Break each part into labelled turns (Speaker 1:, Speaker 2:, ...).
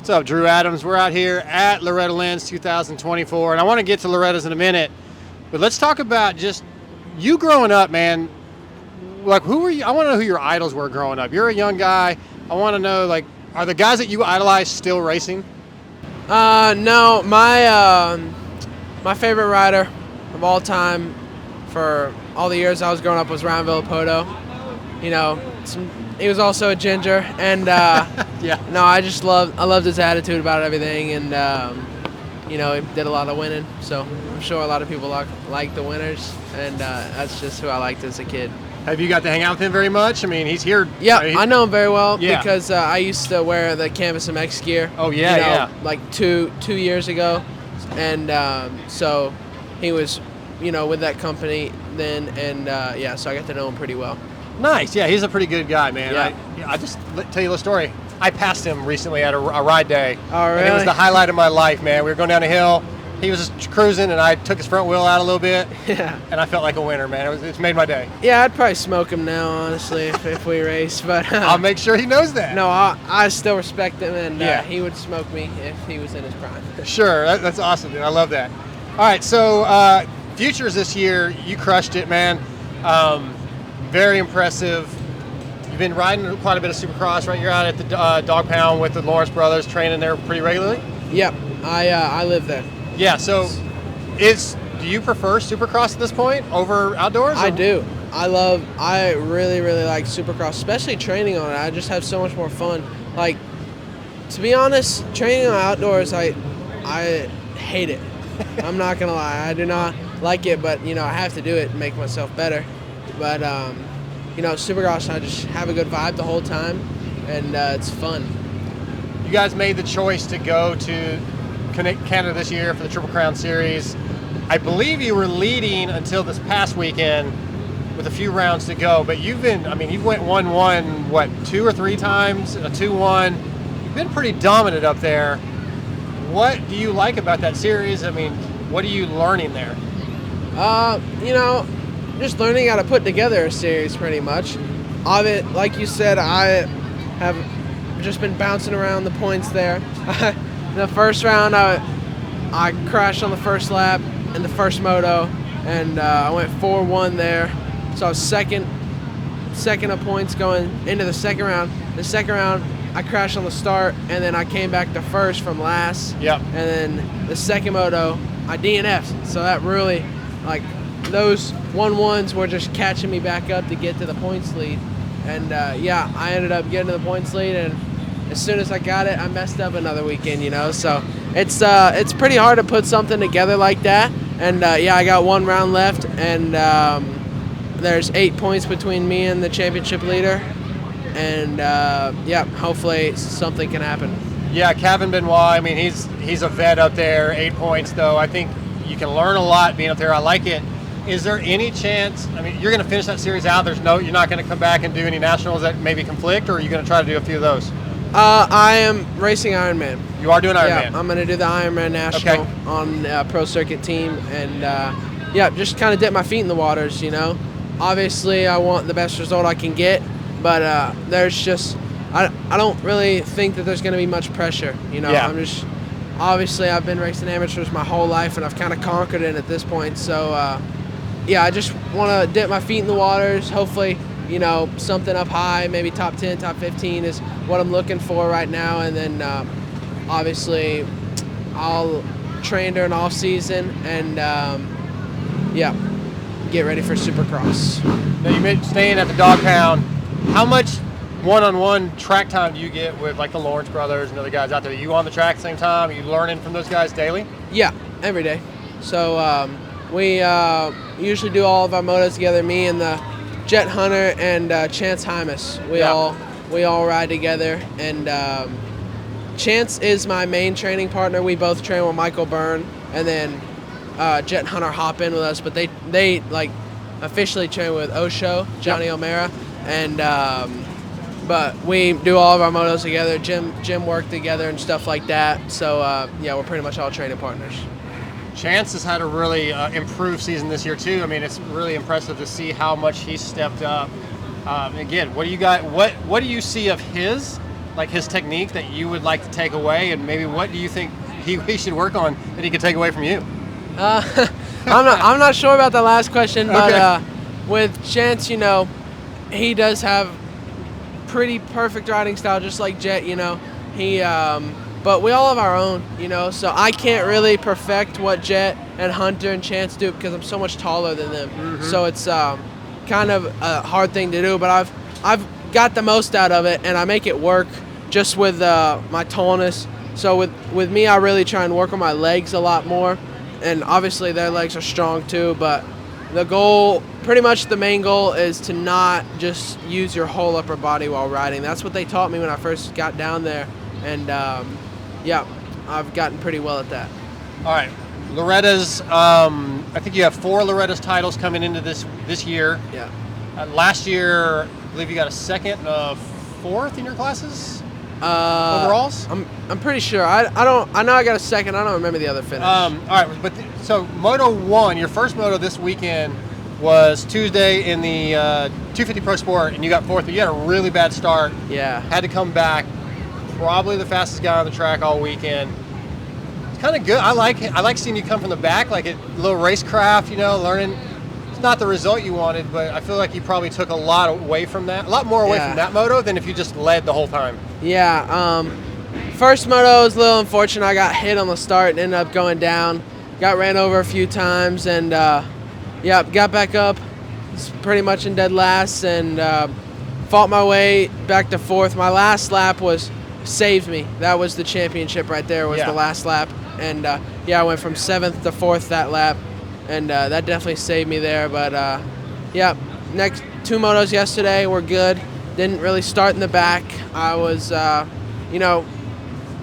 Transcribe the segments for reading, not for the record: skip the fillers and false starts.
Speaker 1: What's up, Drew Adams? We're out here at Loretta Lynn's 2024, and I want to get to Loretta's in a minute, but let's talk about just you growing up, man. Like, who were you? I want to know who your idols were growing up. You're a young guy. I want to know, like, are the guys that you idolize still racing?
Speaker 2: No, my favorite rider of all time for all the years I was growing up was Ryan Villapoto. You know, he was also a ginger, and
Speaker 1: Yeah.
Speaker 2: no, I loved his attitude about everything, and you know, he did a lot of winning. So I'm sure a lot of people like the winners, and that's just who I liked as a kid.
Speaker 1: Have you got to hang out with him very much? I mean, he's here.
Speaker 2: Yeah, I know him very well
Speaker 1: Yeah.
Speaker 2: because I used to wear the Canvas MX gear.
Speaker 1: Oh, yeah,
Speaker 2: you know,
Speaker 1: yeah.
Speaker 2: like two years ago, and so he was, you know, with that company then, and yeah, so I got to know him pretty well.
Speaker 1: Nice. Yeah, he's a pretty good guy, man.
Speaker 2: Yeah.
Speaker 1: I just tell you a story. I passed him recently at a ride day.
Speaker 2: Oh, really?
Speaker 1: And it was the highlight of my life, man. We were going down a hill. He was just cruising, and I took his front wheel out a little bit.
Speaker 2: Yeah.
Speaker 1: And I felt like a winner, man. It's made my day.
Speaker 2: Yeah, I'd probably smoke him now, honestly, if we race. But
Speaker 1: I'll make sure he knows that.
Speaker 2: no, I still respect him, and
Speaker 1: Yeah.
Speaker 2: he would smoke me if he was in his prime.
Speaker 1: Sure. That's awesome, dude. I love that. All right, so Futures this year, you crushed it, man. Very impressive. You've been riding quite a bit of Supercross, right? You're out at the Dog Pound with the Lawrence brothers, training there pretty regularly?
Speaker 2: Yep, I live there.
Speaker 1: Yeah, so do you prefer Supercross at this point over outdoors?
Speaker 2: I do. I really, really like Supercross, especially training on it. I just have so much more fun. Like, to be honest, training on outdoors, I hate it. I'm not going to lie. I do not like it, but, you know, I have to do it and make myself better. But, you know, Supercross, I just have a good vibe the whole time, and it's fun.
Speaker 1: You guys made the choice to go to Canada this year for the Triple Crown Series. I believe you were leading until this past weekend with a few rounds to go, but you went 1-1, what, 2 or 3 times, a 2-1. You've been pretty dominant up there. What do you like about that series? I mean, what are you learning there?
Speaker 2: You know, just learning how to put together a series pretty much. Like you said, I have just been bouncing around the points there. The first round, I crashed on the first lap in the first moto, and I went 4-1 there. So I was second of points going into the second round. The second round, I crashed on the start, and then I came back to first from last.
Speaker 1: Yep.
Speaker 2: And then the second moto, I DNF'd. So that really, like, those 1-1s were just catching me back up to get to the points lead. And yeah, I ended up getting to the points lead, and as soon as I got it, I messed up another weekend, you know. So it's pretty hard to put something together like that. And yeah, I got 1 round left, and there's 8 points between me and the championship leader. And yeah, hopefully something can happen.
Speaker 1: Yeah, Kevin Benoit, I mean, he's a vet up there, 8 points though. I think you can learn a lot being up there. I like it. Is there any chance, I mean, you're going to finish that series out, you're not going to come back and do any nationals that maybe conflict, or are you going to try to do a few of those?
Speaker 2: I am racing Ironman.
Speaker 1: You are doing Ironman?
Speaker 2: Yeah, I'm going to do the Ironman National on Pro Circuit team, and yeah, just kind of dip my feet in the waters, you know. Obviously, I want the best result I can get, but there's just, I don't really think that there's going to be much pressure, you know.
Speaker 1: Yeah.
Speaker 2: Obviously, I've been racing amateurs my whole life, and I've kind of conquered it at this point, so yeah, I just want to dip my feet in the waters. Hopefully, you know, something up high, maybe top 10, top 15 is what I'm looking for right now. And then obviously I'll train during off season and yeah, get ready for Supercross.
Speaker 1: Now you mentioned staying at the Dog Pound. How much one-on-one track time do you get with like the Lawrence brothers and other guys out there? Are you on the track at the same time? Are you learning from those guys daily?
Speaker 2: Yeah, every day. So we usually do all of our motos together. Me and the Jet Hunter and Chance Hymas. We all ride together. And Chance is my main training partner. We both train with Michael Byrne, and then Jet Hunter hop in with us. But they like officially train with Osho, Johnny O'Mara, and but we do all of our motos together. Gym work together and stuff like that. So yeah, we're pretty much all training partners.
Speaker 1: Chance has had a really improved season this year too. I mean, it's really impressive to see how much he's stepped up. Again, what do you got? What do you see of his like his technique that you would like to take away, and maybe what do you think he should work on that he could take away from you?
Speaker 2: I'm not sure about the last question, but
Speaker 1: Okay.
Speaker 2: with Chance, you know, he does have pretty perfect riding style, just like Jet. You know, but we all have our own. You know, so I can't really perfect what Jet and Hunter and Chance do because I'm so much taller than them.
Speaker 1: Mm-hmm.
Speaker 2: So it's kind of a hard thing to do, but I've got the most out of it, and I make it work just with my tallness. So with me, I really try and work on my legs a lot more, and obviously their legs are strong too, but the goal, pretty much the main goal, is to not just use your whole upper body while riding. That's what they taught me when I first got down there, and yeah, I've gotten pretty well at that.
Speaker 1: All right, Loretta's. I think you have 4 Loretta's titles coming into this year.
Speaker 2: Yeah.
Speaker 1: Last year, I believe you got a 2nd and a 4th in your classes. Overalls?
Speaker 2: I'm pretty sure. I know I got a 2nd. I don't remember the other finish.
Speaker 1: All right, but so Moto 1, your first moto this weekend was Tuesday in the 250 Pro Sport, and you got 4th. But you had a really bad start.
Speaker 2: Yeah.
Speaker 1: Had to come back. Probably the fastest guy on the track all weekend. It's kind of good. I like it. I like seeing you come from the back, like a little racecraft. You know, learning. It's not the result you wanted, but I feel like you probably took a lot away from that. A lot more away
Speaker 2: Yeah.
Speaker 1: from that moto than if you just led the whole time.
Speaker 2: Yeah, first moto was a little unfortunate. I got hit on the start and ended up going down. Got ran over a few times, and yeah, got back up. Was pretty much in dead last, and fought my way back to 4th. My last lap saved me. That was the championship right there. Was
Speaker 1: Yeah.
Speaker 2: the last lap, and yeah, I went from 7th to 4th that lap, and that definitely saved me there. But yeah, next 2 motos yesterday were good. Didn't really start in the back. I was, you know,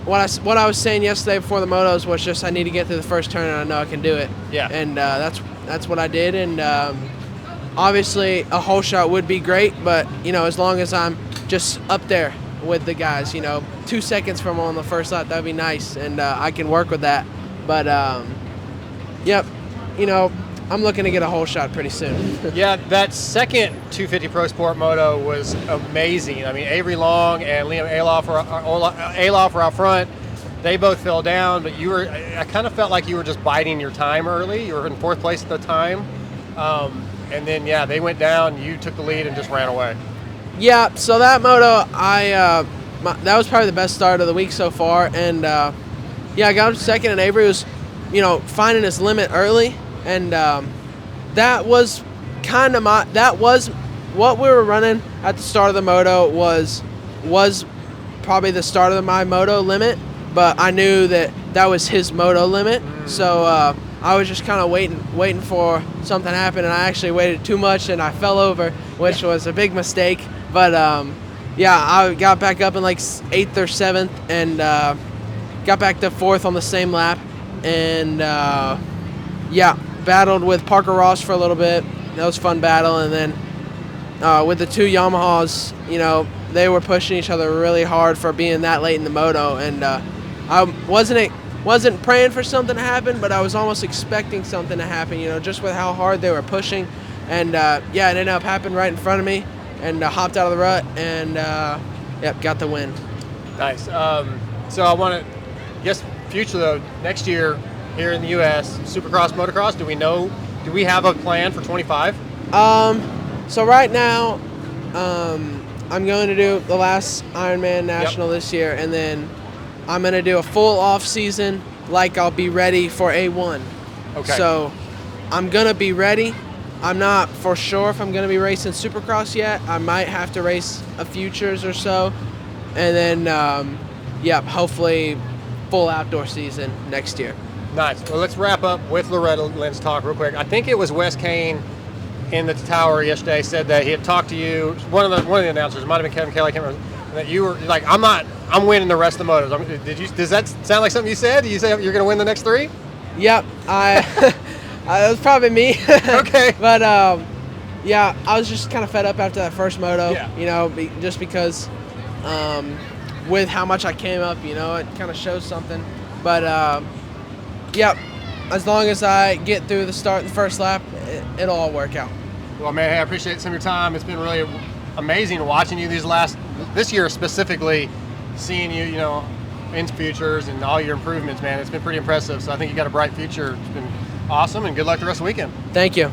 Speaker 2: what I was saying yesterday before the motos was just I need to get through the first turn, and I know I can do it.
Speaker 1: Yeah.
Speaker 2: And that's what I did. And obviously a whole shot would be great, but you know, as long as I'm just up there with the guys, you know, 2 seconds from on the first lap, that'd be nice, and I can work with that. But yep, you know, I'm looking to get a whole shot pretty soon.
Speaker 1: Yeah, that 2nd 250 Pro Sport moto was amazing. I mean, Avery Long and Liam Aloff were out front. They both fell down, but I kind of felt like you were just biding your time early. You were in 4th place at the time. And then, yeah, they went down. You took the lead and just ran away.
Speaker 2: Yeah, so that moto, that was probably the best start of the week so far. And yeah, I got up 2nd, and Avery was, you know, finding his limit early. And that was what we were running at the start of the moto was probably the start of my moto limit, but I knew that was his moto limit. So I was just kind of waiting for something to happen, and I actually waited too much, and I fell over, which was a big mistake. But yeah, I got back up in like 8th or 7th, and got back to 4th on the same lap, and yeah, battled with Parker Ross for a little bit. That was a fun battle. And then with the 2 Yamahas, you know, they were pushing each other really hard for being that late in the moto. And I wasn't praying for something to happen, but I was almost expecting something to happen, you know, just with how hard they were pushing. And yeah, it ended up happening right in front of me, and hopped out of the rut, and yep, got the win.
Speaker 1: Nice. So I want to, guess future though, next year, here in the U.S., Supercross, Motocross, do we have a plan for 25?
Speaker 2: So right now, I'm going to do the last Ironman National this year, and then I'm going to do a full off season, like I'll be ready for A1.
Speaker 1: Okay.
Speaker 2: So I'm going to be ready. I'm not for sure if I'm going to be racing Supercross yet. I might have to race a Futures or so, and then, yeah, hopefully full outdoor season next year.
Speaker 1: Nice. Well, let's wrap up with Loretta Lynn's talk real quick. I think it was Wes Kane in the tower yesterday said that he had talked to you. One of the announcers, it might have been Kevin Kelly, I can't remember, that you were like, I'm winning the rest of the motos. Does that sound like something you said? Did you say you're going to win the next 3?
Speaker 2: Yep. It was probably me.
Speaker 1: Okay.
Speaker 2: But yeah, I was just kind of fed up after that first moto.
Speaker 1: Yeah.
Speaker 2: You know, just because with how much I came up, you know, it kind of shows something. But yep, as long as I get through the start, the first lap, it'll all work out.
Speaker 1: Well, man, hey, I appreciate some of your time. It's been really amazing watching you this year specifically. seeing you, you know, in futures and all your improvements, man. It's been pretty impressive. So I think you got a bright future. It's been awesome, and good luck the rest of the weekend.
Speaker 2: Thank you.